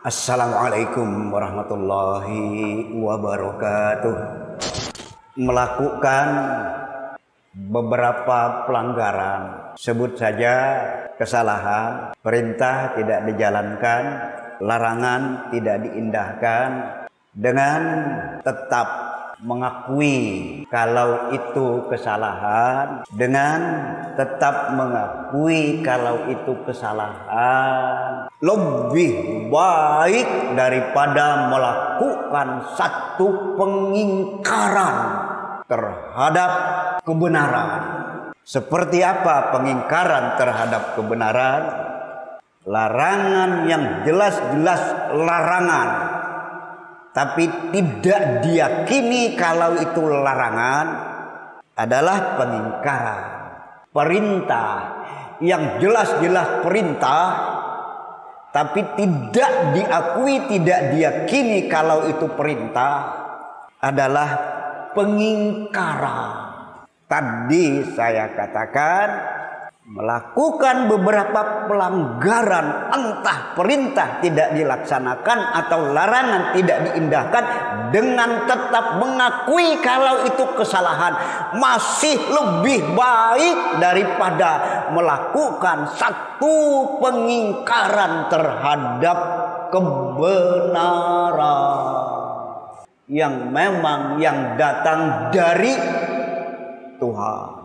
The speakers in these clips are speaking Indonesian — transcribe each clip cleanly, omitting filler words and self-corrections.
Assalamualaikum warahmatullahi wabarakatuh. Melakukan beberapa pelanggaran, sebut saja kesalahan, perintah tidak dijalankan, larangan tidak diindahkan, dengan tetap mengakui kalau itu kesalahan, dengan tetap mengakui kalau itu kesalahan lebih baik daripada melakukan satu pengingkaran terhadap kebenaran. Seperti apa pengingkaran terhadap kebenaran? Larangan yang jelas-jelas larangan, tapi tidak diyakini kalau itu larangan, adalah pengingkaran. Perintah yang jelas-jelas perintah, tapi tidak diakui, tidak diyakini kalau itu perintah, adalah pengingkaran. Tadi saya katakan, melakukan beberapa pelanggaran, entah perintah tidak dilaksanakan atau larangan tidak diindahkan, dengan tetap mengakui kalau itu kesalahan, masih lebih baik daripada melakukan satu pengingkaran terhadap kebenaran yang memang yang datang dari Tuhan.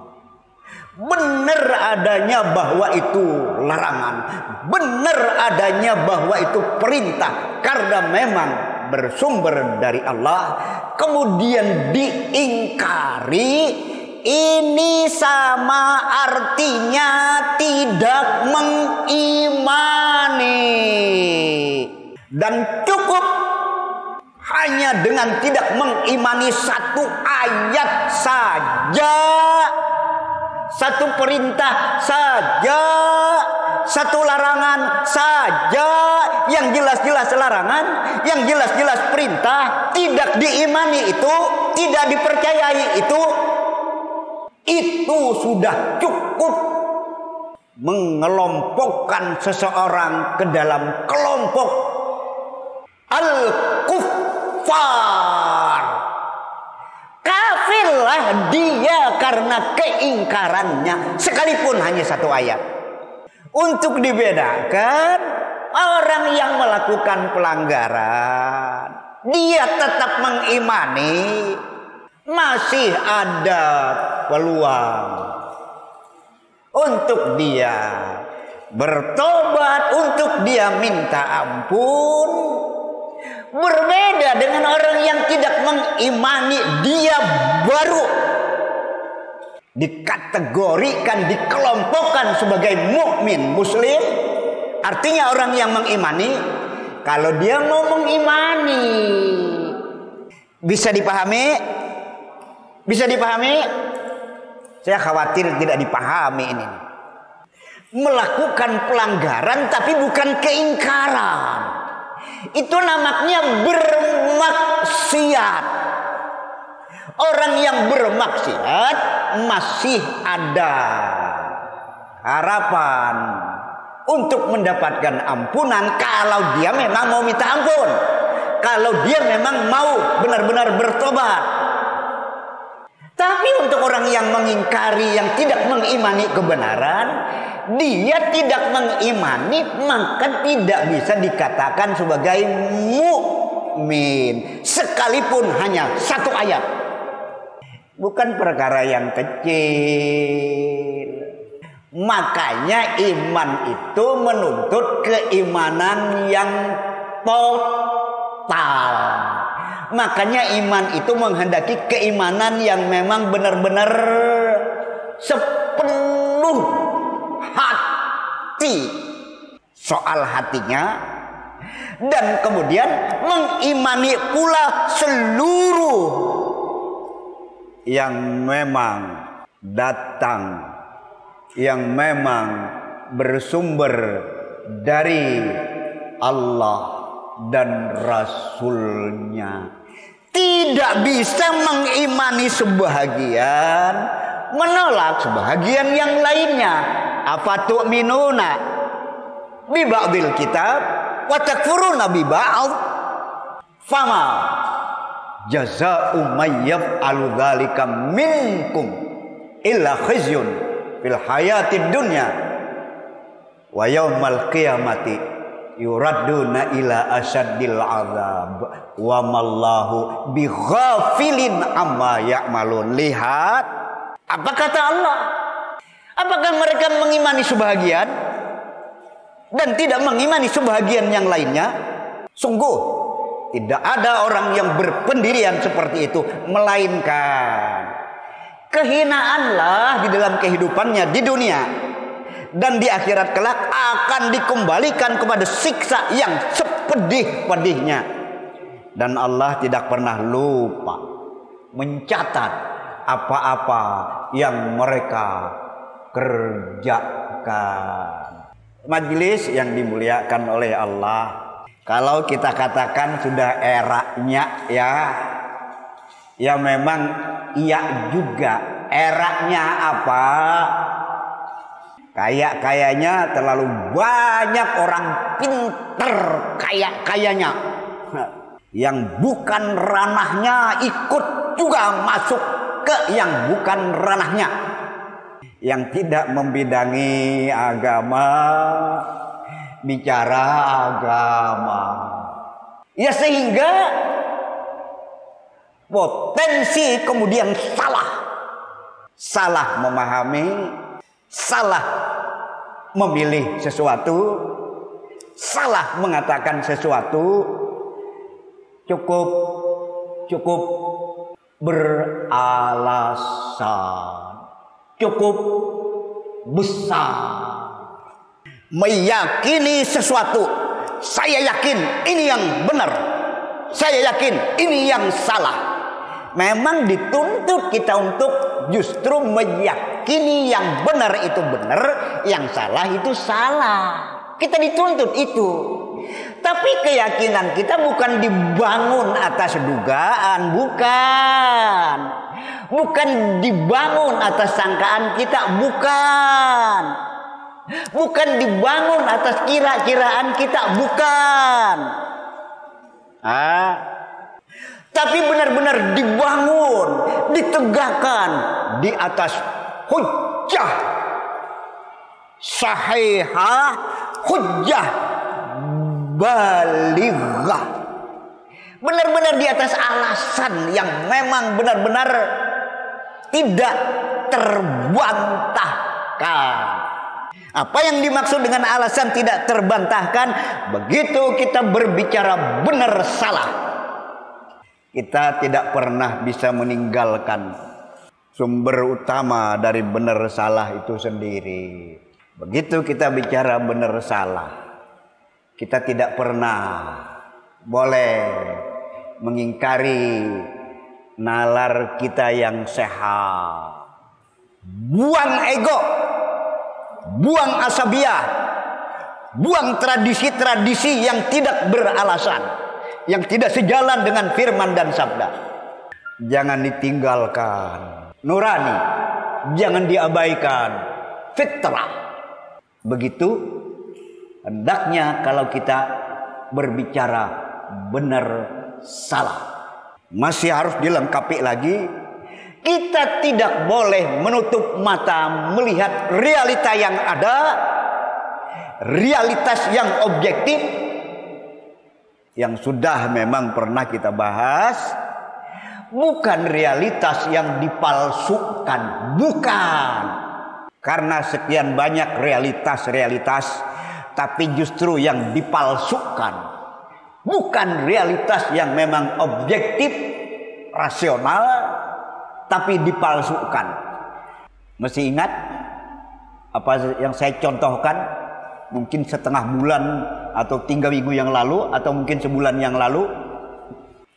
Benar adanya bahwa itu larangan, benar adanya bahwa itu perintah, karena memang bersumber dari Allah, kemudian diingkari, ini sama artinya tidak mengimani. Dan cukup hanya dengan tidak mengimani satu ayat saja, satu perintah saja, satu larangan saja, yang jelas-jelas larangan, yang jelas-jelas perintah, tidak diimani itu, tidak dipercayai itu sudah cukup mengelompokkan seseorang ke dalam kelompok al-kuffar. Kafirlah dia karena keingkarannya, sekalipun hanya satu ayat. Untuk dibedakan, orang yang melakukan pelanggaran, dia tetap mengimani, masih ada peluang untuk dia bertobat, untuk dia minta ampun. Berbeda dengan orang yang tidak mengimani, dia baru dikategorikan, dikelompokkan sebagai mukmin muslim. Artinya orang yang mengimani, kalau dia mau mengimani, bisa dipahami? Bisa dipahami? Saya khawatir tidak dipahami ini. Melakukan pelanggaran tapi bukan keingkaran, itu namanya bermaksiat. Orang yang bermaksiat masih ada harapan untuk mendapatkan ampunan kalau dia memang mau minta ampun, kalau dia memang mau benar-benar bertobat. Tapi untuk orang yang mengingkari, yang tidak mengimani kebenaran, dia tidak mengimani, maka tidak bisa dikatakan sebagai mukmin, sekalipun hanya satu ayat. Bukan perkara yang kecil. Makanya iman itu menuntut keimanan yang total. Makanya iman itu menghendaki keimanan yang memang benar-benar sepenuh hati, soal hatinya, dan kemudian mengimani pula seluruh yang memang datang, yang memang bersumber dari Allah dan Rasulnya. Tidak bisa mengimani sebahagian, menolak sebahagian yang lainnya. Afatu'minuna bi ba'dil kitab wa takfuruna bi ba'd fama jazaa'u may yaf'alu dzalika minkum illa khizyun fil hayatid dunya wa yaumal qiyamati yuradduna ila asyaddil azab wa mallahu bighafilin amma ya'malun. Lihat apa kata Allah. Apakah mereka mengimani sebahagian dan tidak mengimani sebahagian yang lainnya? Sungguh tidak ada orang yang berpendirian seperti itu, melainkan kehinaanlah di dalam kehidupannya di dunia, dan di akhirat kelak akan dikembalikan kepada siksa yang sepedih-pedihnya. Dan Allah tidak pernah lupa mencatat apa-apa yang mereka kerjakan. Majelis yang dimuliakan oleh Allah, kalau kita katakan sudah eranya ya memang iya juga. Eranya apa? Kayaknya terlalu banyak orang pinter kayaknya yang bukan ranahnya ikut juga masuk ke yang bukan ranahnya, yang tidak membidangi agama bicara agama, ya sehingga potensi kemudian salah memahami, salah memilih sesuatu, salah mengatakan sesuatu, cukup beralasan, cukup besar meyakini sesuatu. Saya yakin ini yang benar, saya yakin ini yang salah. Memang dituntut kita untuk justru meyakini yang benar itu benar, yang salah itu salah. Kita dituntut itu. Tapi keyakinan kita bukan dibangun atas dugaan, bukan dibangun atas sangkaan kita, bukan dibangun atas kira-kiraan kita, tapi benar-benar dibangun, ditegakkan di atas hujjah sahihah, hujjah balighah. Benar-benar di atas alasan yang memang benar-benar tidak terbantahkan. Apa yang dimaksud dengan alasan tidak terbantahkan? Begitu kita berbicara benar salah, kita tidak pernah bisa meninggalkan sumber utama dari benar salah itu sendiri. Begitu kita bicara benar salah, kita tidak pernah boleh mengingkari nalar kita yang sehat. Buang ego, buang asabiah, buang tradisi-tradisi yang tidak beralasan, yang tidak sejalan dengan firman dan sabda. Jangan ditinggalkan nurani, jangan diabaikan fitrah. Begitu hendaknya kalau kita berbicara benar salah. Masih harus dilengkapi lagi, kita tidak boleh menutup mata melihat realita yang ada, realitas yang objektif yang sudah memang pernah kita bahas, bukan realitas yang dipalsukan, bukan. Karena sekian banyak realitas, tapi justru yang dipalsukan, bukan realitas yang memang objektif, rasional, tapi dipalsukan. Masih ingat apa yang saya contohkan mungkin setengah bulan atau 3 minggu yang lalu, atau mungkin sebulan yang lalu?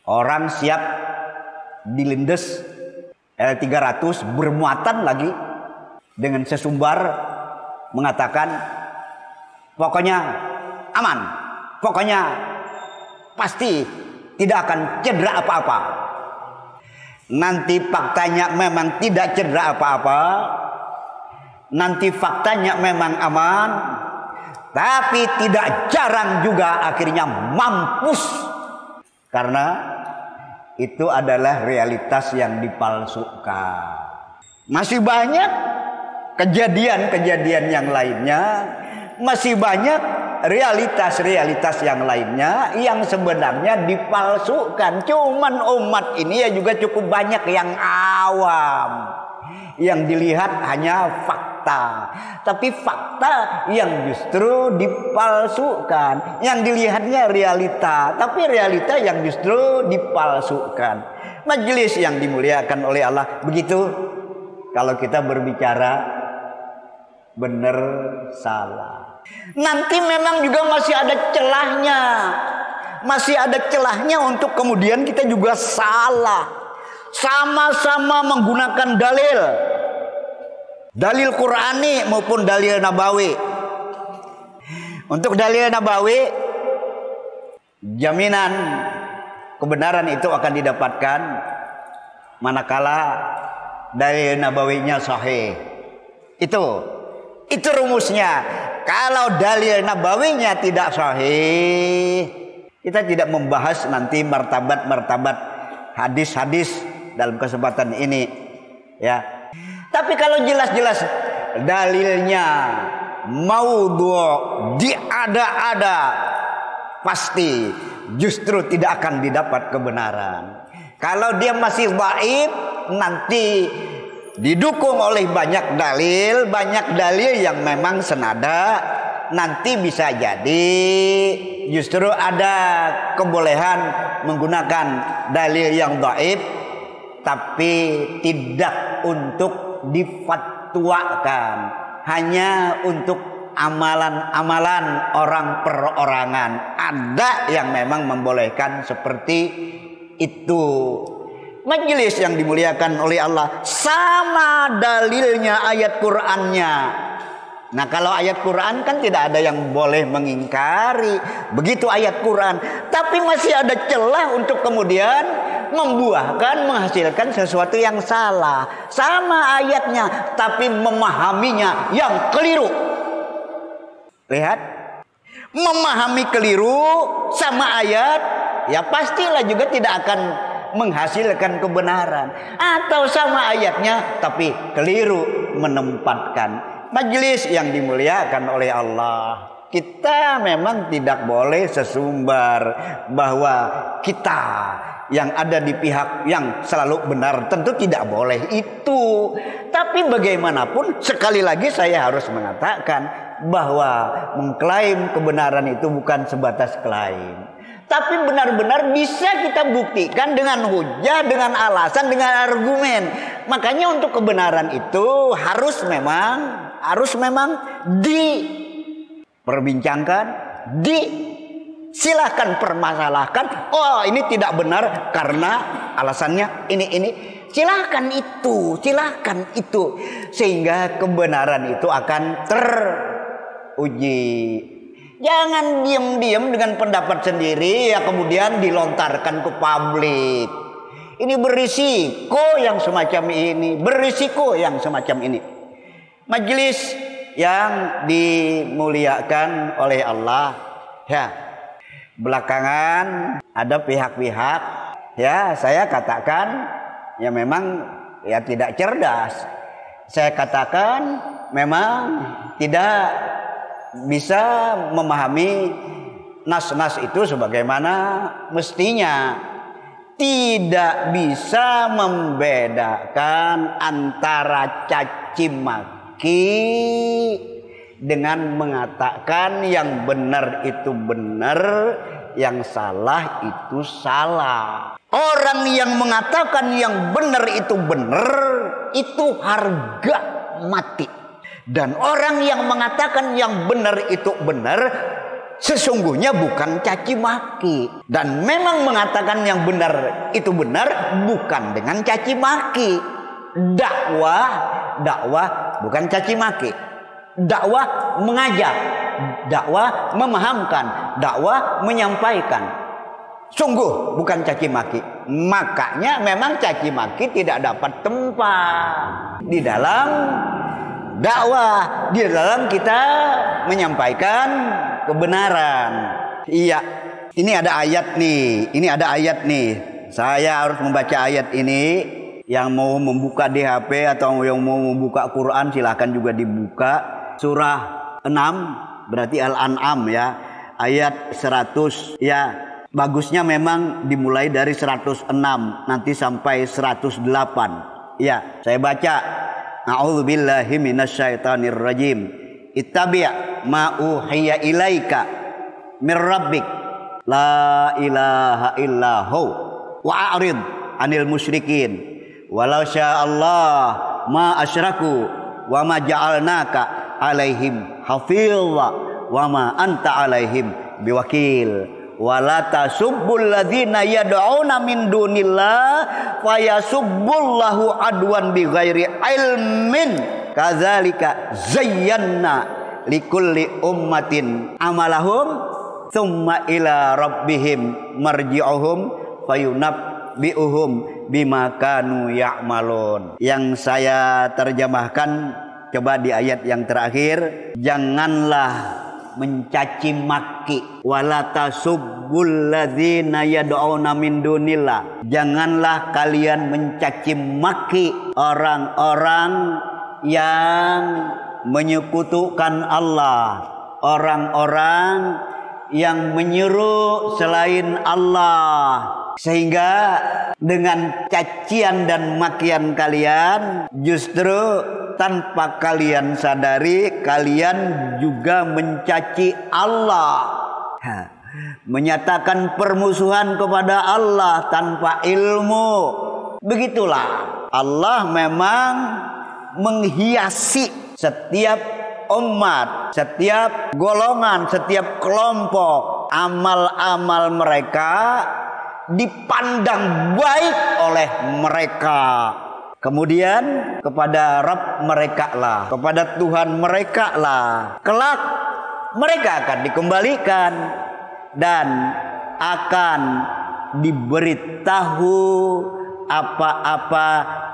Orang siap dilindes L300 bermuatan lagi dengan sesumbar mengatakan pokoknya aman, pokoknya pasti tidak akan cedera apa-apa. Nanti faktanya memang tidak cedera apa-apa, nanti faktanya memang aman, Tapi tidak jarang juga akhirnya mampus. Karena itu adalah realitas yang dipalsukan. Masih banyak kejadian-kejadian yang lainnya. Masih banyak realitas-realitas yang lainnya yang sebenarnya dipalsukan. Cuman umat ini ya juga cukup banyak yang awam. Yang dilihat hanya fakta, tapi fakta yang justru dipalsukan. Yang dilihatnya realita, tapi realita yang justru dipalsukan. Majelis yang dimuliakan oleh Allah, begitu kalau kita berbicara benar salah. Nanti memang juga masih ada celahnya. Masih ada celahnya untuk kemudian kita juga salah. Sama-sama menggunakan dalil Qur'ani maupun dalil Nabawi. Untuk dalil Nabawi, jaminan kebenaran itu akan didapatkan manakala dalil Nabawinya sahih. Itu rumusnya. Kalau dalil Nabawinya tidak sahih, kita tidak membahas nanti martabat-martabat hadis-hadis dalam kesempatan ini, ya. Tapi kalau jelas-jelas dalilnya maudhu' diada-ada, pasti justru tidak akan didapat kebenaran. Kalau dia masih dhaif, nanti didukung oleh banyak dalil yang memang senada, nanti bisa jadi justru ada kebolehan menggunakan dalil yang dhaif, tapi tidak untuk difatwakan, hanya untuk amalan-amalan orang perorangan. Ada yang memang membolehkan seperti itu. Majelis yang dimuliakan oleh Allah, sama dalilnya ayat Qur'annya. Nah, kalau ayat Quran kan tidak ada yang boleh mengingkari. Begitu ayat Quran. Tapi masih ada celah untuk kemudian menghasilkan sesuatu yang salah. Sama ayatnya, tapi memahaminya yang keliru. Lihat, memahami keliru sama ayat, ya pastilah juga tidak akan menghasilkan kebenaran. Atau sama ayatnya, tapi keliru menempatkan. Majelis yang dimuliakan oleh Allah, kita memang tidak boleh sesumbar bahwa kita yang ada di pihak yang selalu benar, tentu tidak boleh itu. Tapi bagaimanapun, sekali lagi saya harus mengatakan bahwa mengklaim kebenaran itu bukan sebatas klaim, tapi benar-benar bisa kita buktikan dengan hujah, dengan alasan, dengan argumen. Makanya untuk kebenaran itu harus memang diperbincangkan, silahkan permasalahkan. Oh, ini tidak benar karena alasannya ini. Silahkan itu, sehingga kebenaran itu akan teruji. Jangan diam-diam dengan pendapat sendiri ya kemudian dilontarkan ke publik. Ini berisiko yang semacam ini. Majelis yang dimuliakan oleh Allah, ya. Belakangan ada pihak-pihak, ya saya katakan ya memang ya tidak cerdas. Saya katakan memang tidak bisa memahami nas-nas itu sebagaimana mestinya. Tidak bisa membedakan antara caci maki dengan mengatakan yang benar itu benar, yang salah itu salah. Orang yang mengatakan yang benar itu benar, itu harga mati. Dan orang yang mengatakan yang benar itu benar, sesungguhnya bukan caci maki. Dan memang mengatakan yang benar itu benar bukan dengan caci maki. Dakwah bukan caci maki. Dakwah mengajak, dakwah memahamkan, dakwah menyampaikan. Sungguh bukan caci maki. Makanya memang caci maki tidak dapat tempat di dalam dakwah, di dalam kita menyampaikan kebenaran. Iya, ini ada ayat nih. Saya harus membaca ayat ini. Yang mau membuka di HP atau yang mau membuka Quran silahkan juga dibuka. Surah 6 berarti Al-An'am ya, ayat 100 ya. Bagusnya memang dimulai dari 106 nanti sampai 108. Ya, saya baca. A'udzubillahi minasyaitonirrajim. Ittabi' ma uhiya ilaika mir rabbik la ilaha illahu wa a'rid 'anil musyrikin. Walau sya'allah ma asyraku wa ma ja'alnaka 'alaihim hafidha wa ma anta 'alaihim biwakil. Wala tasubbul ladzina yad'una min dunillah fayasubbullahu adwan bighairi ilmin kadzalika zayyana likulli ummatin amalahum tsumma ila rabbihim marji'uhum fayunabbi'uhum bima kanu ya'malun. Yang saya terjemahkan coba di ayat yang terakhir, janganlah mencaci maki, wala tasubbul ladzina yad'una min dunillah, janganlah kalian mencaci maki orang-orang yang menyekutukan Allah, orang-orang yang menyeru selain Allah. Sehingga dengan cacian dan makian kalian, justru tanpa kalian sadari kalian juga mencaci Allah, menyatakan permusuhan kepada Allah tanpa ilmu. Begitulah Allah memang menghiasi setiap umat, setiap golongan, setiap kelompok. Amal-amal mereka dipandang baik oleh mereka. Kemudian kepada Rabb mereka lah, kepada Tuhan mereka lah, kelak mereka akan dikembalikan dan akan diberitahu apa-apa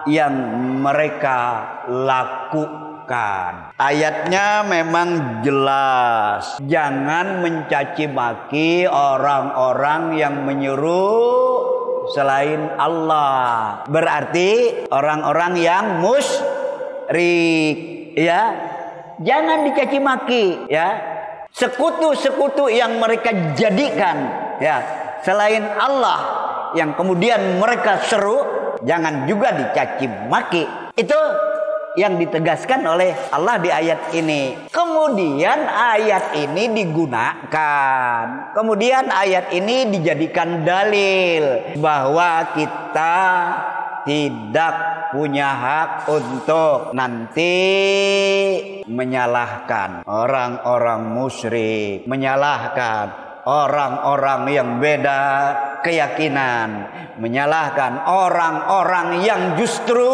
yang mereka lakukan. Ayatnya memang jelas, jangan mencaci maki orang-orang yang menyeru selain Allah, berarti orang-orang yang musyrik ya, jangan dicaci maki ya. Sekutu-sekutu yang mereka jadikan ya selain Allah, yang kemudian mereka seru, jangan juga dicaci maki. Itu yang ditegaskan oleh Allah di ayat ini. Kemudian ayat ini digunakan, kemudian ayat ini dijadikan dalil bahwa kita tidak punya hak untuk nanti menyalahkan orang-orang musyrik, menyalahkan orang-orang yang beda keyakinan, menyalahkan orang-orang yang justru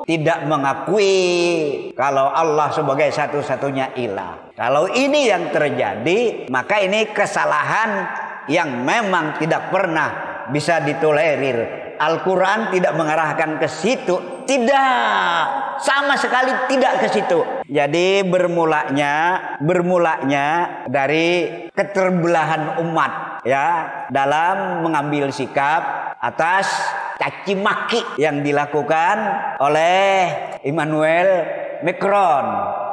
tidak mengakui kalau Allah sebagai satu-satunya ilah. Kalau ini yang terjadi, maka ini kesalahan yang memang tidak pernah bisa ditolerir. Al-Quran tidak mengarahkan ke situ, tidak, sama sekali tidak ke situ. Jadi bermulanya dari keterbelahan umat ya, dalam mengambil sikap atas caci maki yang dilakukan oleh Emmanuel Macron,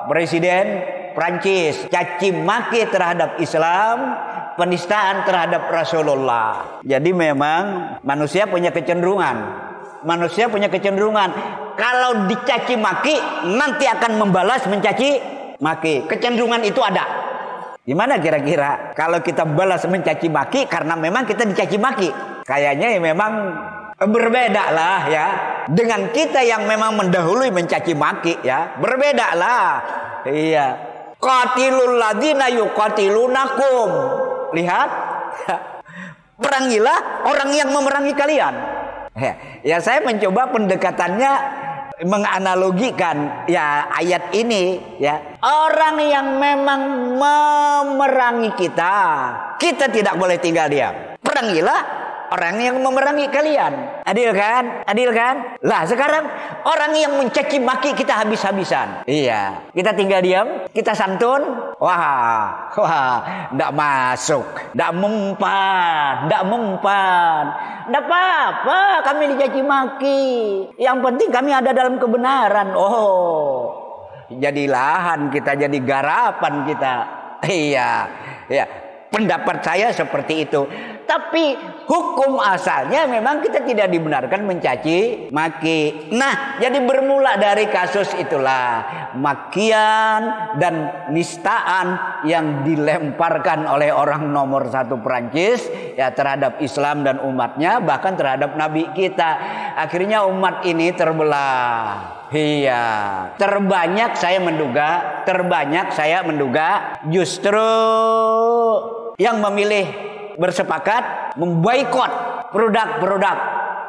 presiden Prancis. Caci maki terhadap Islam, penistaan terhadap Rasulullah. Jadi memang manusia punya kecenderungan. Kalau dicaci maki nanti akan membalas mencaci maki. Kecenderungan itu ada. Gimana kira-kira kalau kita balas mencaci maki karena memang kita dicaci maki? Kayaknya memang berbeda lah ya dengan kita yang memang mendahului mencaci maki ya, berbeda lah. Iya, qatilul ladzina yuqatilunakum, lihat, perangilah orang yang memerangi kalian ya. Saya mencoba pendekatannya menganalogikan ya ayat ini ya, orang yang memang memerangi kita tidak boleh tinggal diam. Perangilah orang yang memerangi kalian. Adil kan? Adil kan? Lah sekarang orang yang mencaci maki kita habis-habisan. Iya, kita tinggal diam, kita santun. Wah, enggak masuk, enggak mempan. Enggak apa-apa kami dicaci maki. Yang penting kami ada dalam kebenaran. Oh, jadi lahan kita, jadi garapan kita. Iya, ya. Pendapat saya seperti itu. Tapi hukum asalnya memang kita tidak dibenarkan mencaci maki. Nah, jadi bermula dari kasus itulah makian dan nistaan yang dilemparkan oleh orang nomor 1 Perancis ya terhadap Islam dan umatnya, bahkan terhadap Nabi kita. Akhirnya umat ini terbelah. Iya, terbanyak saya menduga justru yang memilih bersepakat memboikot produk-produk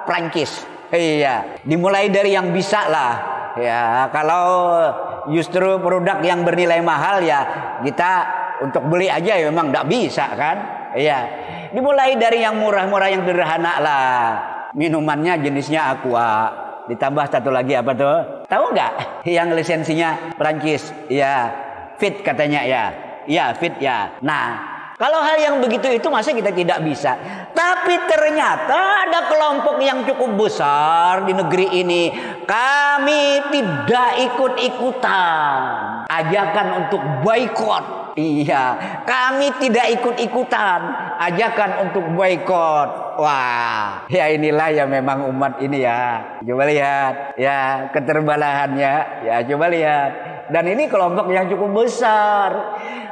Prancis. Iya, dimulai dari yang bisa lah. Ya, kalau justru produk yang bernilai mahal ya kita untuk beli aja ya memang tidak bisa kan. Iya, dimulai dari yang murah-murah, yang sederhana lah. Minumannya jenisnya Aqua, ditambah satu lagi apa tuh? Tahu nggak? Yang lisensinya Prancis. Ya, Fit katanya ya. Ya, Fit ya. Nah, kalau hal yang begitu itu masa kita tidak bisa. Tapi ternyata ada kelompok yang cukup besar di negeri ini. Kami tidak ikut-ikutan ajakan untuk boikot. Iya, kami tidak ikut-ikutan ajakan untuk boikot. Wah, ya inilah ya memang umat ini ya. Coba lihat ya keterbelahannya. Ya coba lihat. Dan ini kelompok yang cukup besar.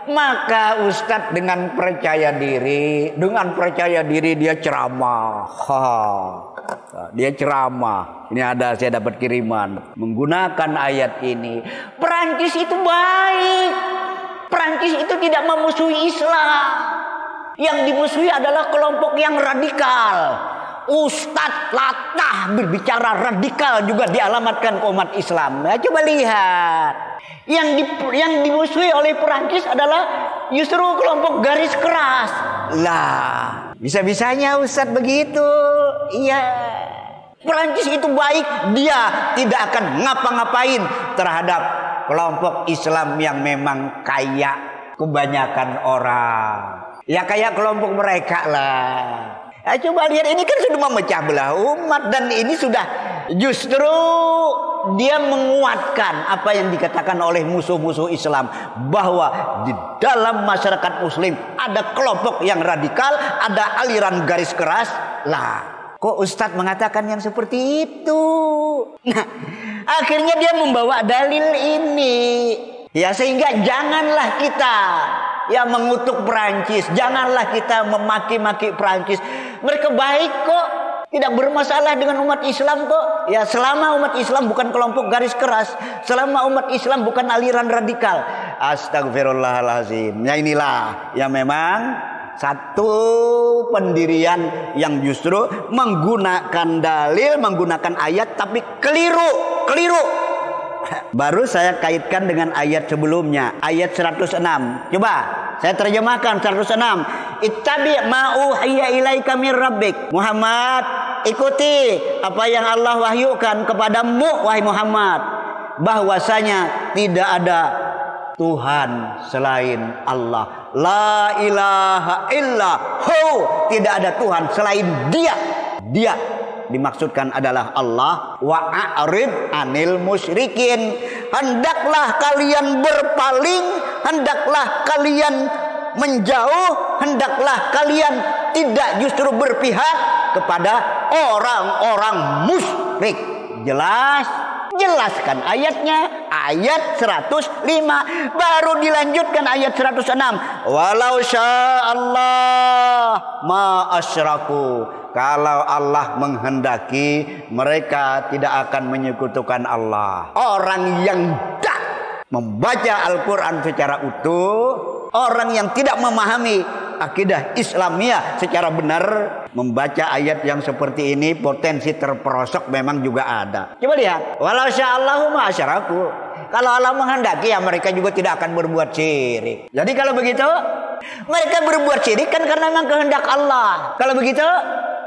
Maka Ustadz dengan percaya diri dia ceramah. Dia ceramah. Ini ada, saya dapat kiriman menggunakan ayat ini. Perancis itu baik. Perancis itu tidak memusuhi Islam. Yang dimusuhi adalah kelompok yang radikal. Ustadz latah berbicara radikal juga dialamatkan ke umat Islam. Nah, coba lihat. Yang dimusuhi oleh Perancis adalah justru kelompok garis keras. Lah, bisa-bisanya Ustadz begitu. Iya. Perancis itu baik, dia tidak akan ngapa-ngapain terhadap kelompok Islam yang memang kaya kebanyakan orang. Ya kayak kelompok mereka lah. Nah, coba lihat, ini kan sudah memecah belah umat, dan ini sudah justru dia menguatkan apa yang dikatakan oleh musuh-musuh Islam, bahwa di dalam masyarakat Muslim ada kelompok yang radikal, ada aliran garis keras. Lah, kok Ustadz mengatakan yang seperti itu? Nah, akhirnya dia membawa dalil ini. Ya, sehingga janganlah kita ya mengutuk Perancis, janganlah kita memaki-maki Perancis. Mereka baik kok, tidak bermasalah dengan umat Islam kok. Ya, selama umat Islam bukan kelompok garis keras, selama umat Islam bukan aliran radikal. Astagfirullahalazim. Ya inilah yang memang satu pendirian yang justru menggunakan dalil, menggunakan ayat, tapi keliru. Baru saya kaitkan dengan ayat sebelumnya, ayat 106. Coba saya terjemahkan 106. Ittabi' ma uhiya ilaika mir rabbik. Muhammad, ikuti apa yang Allah wahyukan kepadamu wahai Muhammad, bahwasanya tidak ada Tuhan selain Allah. La ilaha illahu, tidak ada Tuhan selain Dia. Dia dimaksudkan adalah Allah. Wa a'rid anil musyrikin, hendaklah kalian berpaling, hendaklah kalian menjauh, hendaklah kalian tidak justru berpihak kepada orang-orang musyrik. Jelaskan ayatnya, ayat 105, baru dilanjutkan ayat 106. Walau sya'allah ma asyraku, kalau Allah menghendaki mereka tidak akan menyekutukan Allah. Orang yang tidak membaca Al-Quran secara utuh, orang yang tidak memahami akidah Islamiyah secara benar, membaca ayat yang seperti ini, potensi terperosok memang juga ada. Coba lihat, walau sya'allahu ma asyraku, kalau Allah menghendaki ya mereka juga tidak akan berbuat syirik. Jadi kalau begitu, mereka berbuat syirik kan karena memang kehendak Allah. Kalau begitu,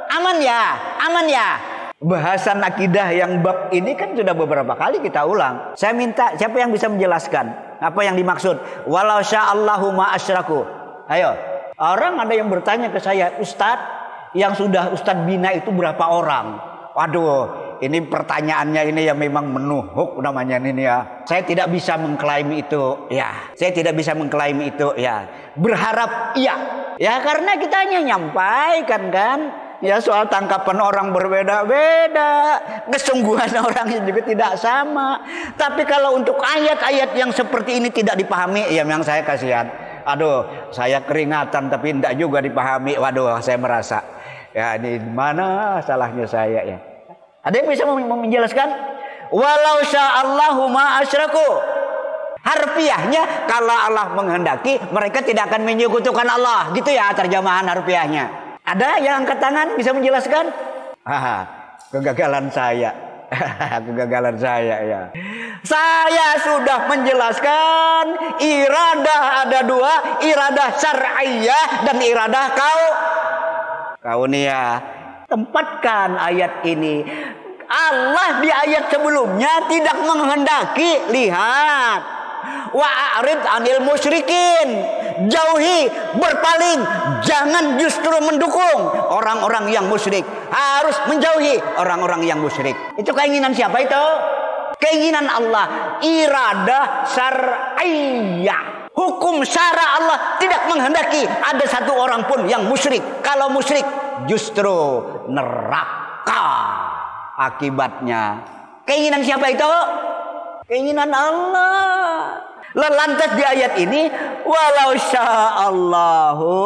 Aman ya? Aman ya? Bahasan akidah yang bab ini kan sudah beberapa kali kita ulang. Saya minta siapa yang bisa menjelaskan apa yang dimaksud walau sya'allahu ma asyraku. Ayo. Orang ada yang bertanya ke saya, Ustadz, yang sudah Ustadz bina itu berapa orang? Waduh, ini pertanyaannya ini yang memang menuhuk namanya ini ya. Saya tidak bisa mengklaim itu ya. Saya tidak bisa mengklaim itu ya. Berharap iya. Ya karena kita hanya nyampaikan kan. Ya soal tangkapan orang berbeda-beda. Kesungguhan orang juga tidak sama. Tapi kalau untuk ayat-ayat yang seperti ini tidak dipahami, ya memang saya kasihan. Aduh, saya keringatan tapi tidak juga dipahami. Waduh, saya merasa ya ini mana salahnya saya ya. Ada yang bisa menjelaskan? Walau sya'allahu ma asyraku. Harfiahnya kalau Allah menghendaki mereka tidak akan menyekutukan Allah. Gitu ya terjemahan harfiahnya. Ada yang angkat tangan bisa menjelaskan? Kegagalan saya. Kegagalan saya ya. Saya sudah menjelaskan iradah ada dua, iradah syar'iyyah dan iradah kauniyah. Tempatkan ayat ini. Allah di ayat sebelumnya tidak menghendaki, lihat, wa'arid anil musyrikin, jauhi, berpaling, jangan justru mendukung orang-orang yang musyrik, harus menjauhi orang-orang yang musyrik. Itu keinginan siapa itu? Keinginan Allah, iradah syar'iyyah. Hukum syara Allah tidak menghendaki ada satu orang pun yang musyrik. Kalau musyrik justru neraka akibatnya. Keinginan siapa itu? Keinginan Allah. Lantas di ayat ini walau sya'allahu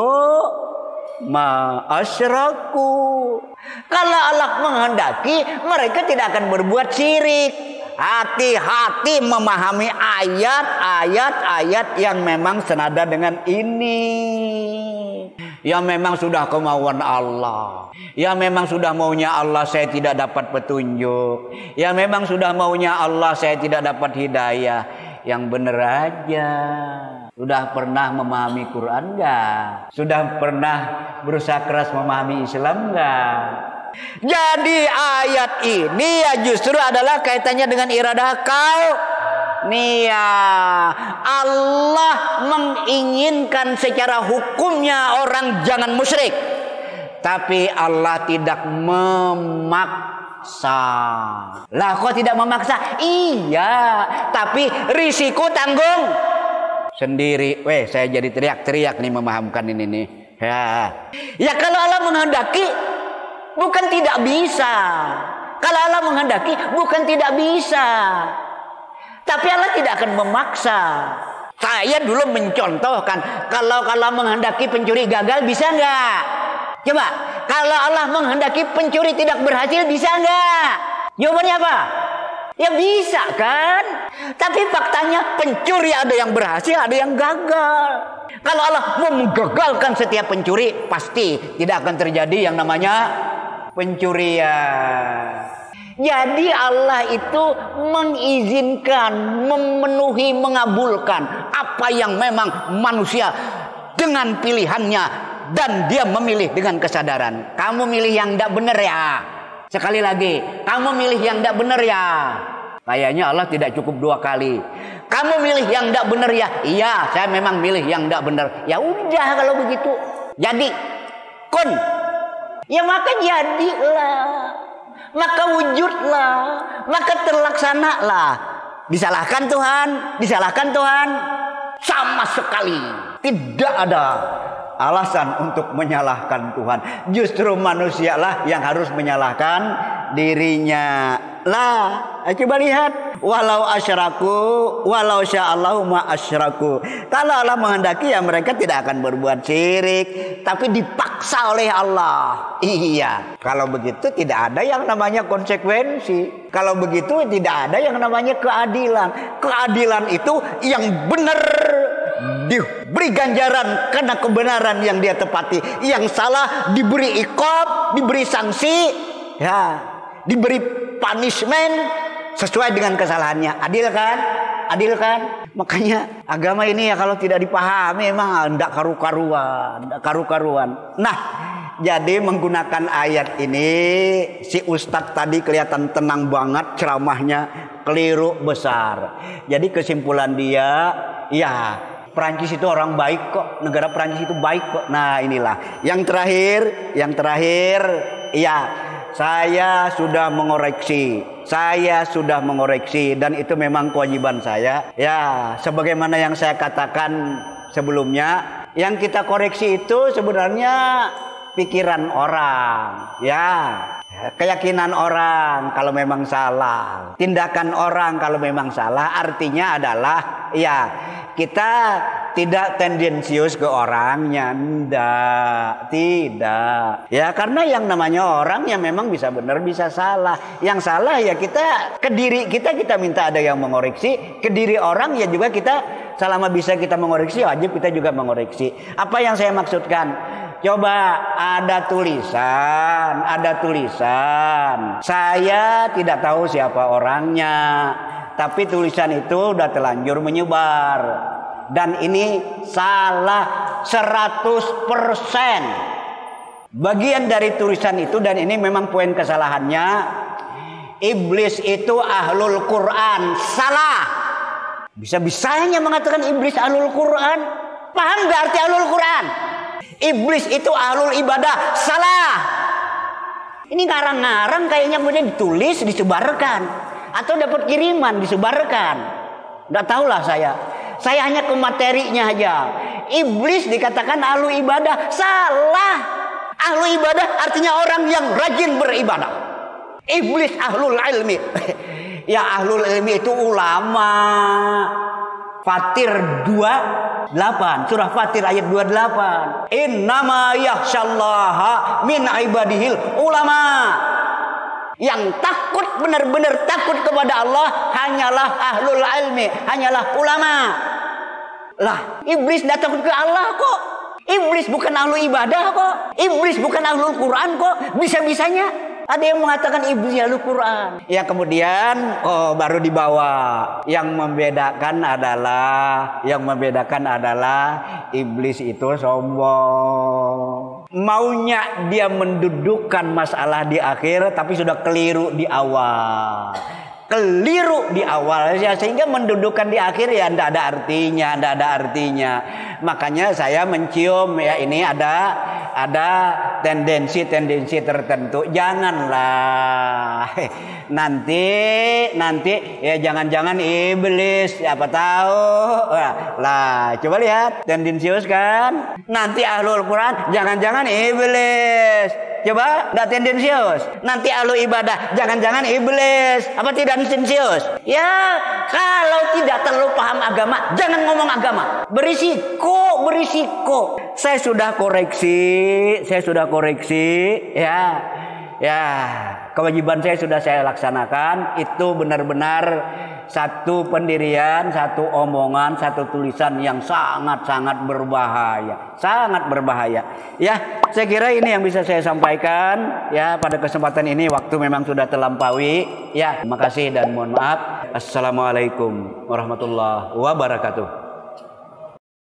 ma asyraku. Kalau Allah menghendaki mereka tidak akan berbuat syirik. Hati-hati memahami ayat-ayat yang memang senada dengan ini. Yang memang sudah kemauan Allah. Yang memang sudah maunya Allah saya tidak dapat petunjuk. Yang memang sudah maunya Allah saya tidak dapat hidayah. Yang benar aja. Sudah pernah memahami Quran enggak? Sudah pernah berusaha keras memahami Islam enggak? Jadi ayat ini ya justru adalah kaitannya dengan iradah kauniyah. Allah menginginkan secara hukumnya orang jangan musyrik. Tapi Allah tidak memaksa. Lah kok tidak memaksa? Iya, tapi risiko tanggung sendiri. Saya jadi teriak-teriak nih memahamkan ini nih. Ya kalau Allah menghendaki bukan tidak bisa. Kalau Allah menghendaki bukan tidak bisa. Tapi Allah tidak akan memaksa. Saya dulu mencontohkan kalau Allah menghendaki pencuri gagal bisa enggak? Coba, kalau Allah menghendaki pencuri tidak berhasil bisa enggak? Jawabannya apa? Ya bisa kan? Tapi faktanya pencuri ada yang berhasil, ada yang gagal. Kalau Allah menggagalkan setiap pencuri, pasti tidak akan terjadi yang namanya pencurian. Jadi Allah itu mengizinkan, memenuhi, mengabulkan apa yang memang manusia dengan pilihannya. Dan dia memilih dengan kesadaran. Kamu milih yang tidak benar ya. Sekali lagi, kamu milih yang tidak benar ya. Kayaknya Allah tidak cukup 2 kali. Kamu milih yang tidak benar ya. Iya, saya memang milih yang tidak benar. Ya udah kalau begitu. Jadi, kun. Ya maka jadilah. Maka wujudlah. Maka terlaksanalah. Disalahkan Tuhan. Disalahkan Tuhan. Sama sekali. Tidak ada alasan untuk menyalahkan Tuhan. Justru manusialah yang harus menyalahkan dirinya. Lah, coba lihat. Walau asyraku, walau sya'allahu ma asyraku. Kalau Allah menghendaki ya mereka tidak akan berbuat syirik, tapi dipaksa oleh Allah. Iya. Kalau begitu tidak ada yang namanya konsekuensi. Kalau begitu tidak ada yang namanya keadilan. Keadilan itu yang benar diberi ganjaran karena kebenaran yang dia tepati. Yang salah diberi iqab, diberi sanksi, ya, diberi punishment sesuai dengan kesalahannya. Adil kan? Adil kan? Makanya agama ini ya kalau tidak dipahami memang tidak karu-karuan. Nah, Jadi menggunakan ayat ini si Ustadz tadi kelihatan tenang banget ceramahnya, keliru besar. Jadi kesimpulan dia, ya Perancis itu orang baik kok, negara Perancis itu baik kok. Nah inilah yang terakhir, ya saya sudah mengoreksi dan itu memang kewajiban saya. Ya sebagaimana yang saya katakan sebelumnya, yang kita koreksi itu sebenarnya pikiran orang, ya, keyakinan orang kalau memang salah, tindakan orang kalau memang salah. Artinya adalah ya kita tidak tendensius ke orangnya, tidak. Ya karena yang namanya orang yang memang bisa benar bisa salah. Yang salah ya kita ke diri kita minta ada yang mengoreksi, ke diri orang ya juga kita selama bisa kita mengoreksi wajib kita juga mengoreksi. Apa yang saya maksudkan? Coba ada tulisan. Saya tidak tahu siapa orangnya, tapi tulisan itu udah telanjur menyebar. Dan ini salah 100%. Bagian dari tulisan itu, dan ini memang poin kesalahannya, iblis itu ahlul Quran. Salah. Bisa-bisanya mengatakan iblis ahlul Quran. Paham gak arti ahlul Quran? Iblis itu ahlul ibadah. Salah. Ini ngarang-ngarang kayaknya kemudian ditulis, disebarkan, atau dapat kiriman disebarkan. Nggak tahulah saya. Saya hanya ke materinya aja. Iblis dikatakan ahlu ibadah. Salah. Ahlu ibadah artinya orang yang rajin beribadah. Iblis ahlul ilmi. Ya ahlul ilmi itu ulama. Fatir 28, surah Fatir ayat 28. Innama yakhsyallaha min ibadihil ulama. Yang takut, benar-benar takut kepada Allah hanyalah ahlul ilmi, hanyalah ulama. Lah, iblis tidak takut ke Allah kok. Iblis bukan ahlu ibadah kok. Iblis bukan ahlul Quran kok. Bisa-bisanya ada yang mengatakan iblis ahlul Quran. Ya kemudian baru dibawa. Yang membedakan adalah iblis itu sombong. Maunya dia mendudukkan masalah di akhir, tapi sudah keliru di awal. Ya, sehingga mendudukkan di akhir ya tidak ada artinya. Makanya saya mencium ya ini ada tendensi tertentu. Janganlah nanti ya jangan iblis siapa tahu. Lah coba lihat, tendensius kan? Nanti ahlul Quran jangan-jangan iblis. Coba, enggak tendensius. Nanti ahlu ibadah jangan-jangan iblis. Apa tidak tendensius? Ya, kalau tidak terlalu paham agama, jangan ngomong agama. Berisiko. Saya sudah koreksi, ya. Ya, kewajiban saya sudah saya laksanakan. Itu benar-benar satu pendirian, satu omongan, satu tulisan yang sangat-sangat berbahaya. Ya, saya kira ini yang bisa saya sampaikan. Ya, pada kesempatan ini waktu memang sudah terlampaui. Ya, terima kasih dan mohon maaf. Assalamualaikum warahmatullahi wabarakatuh.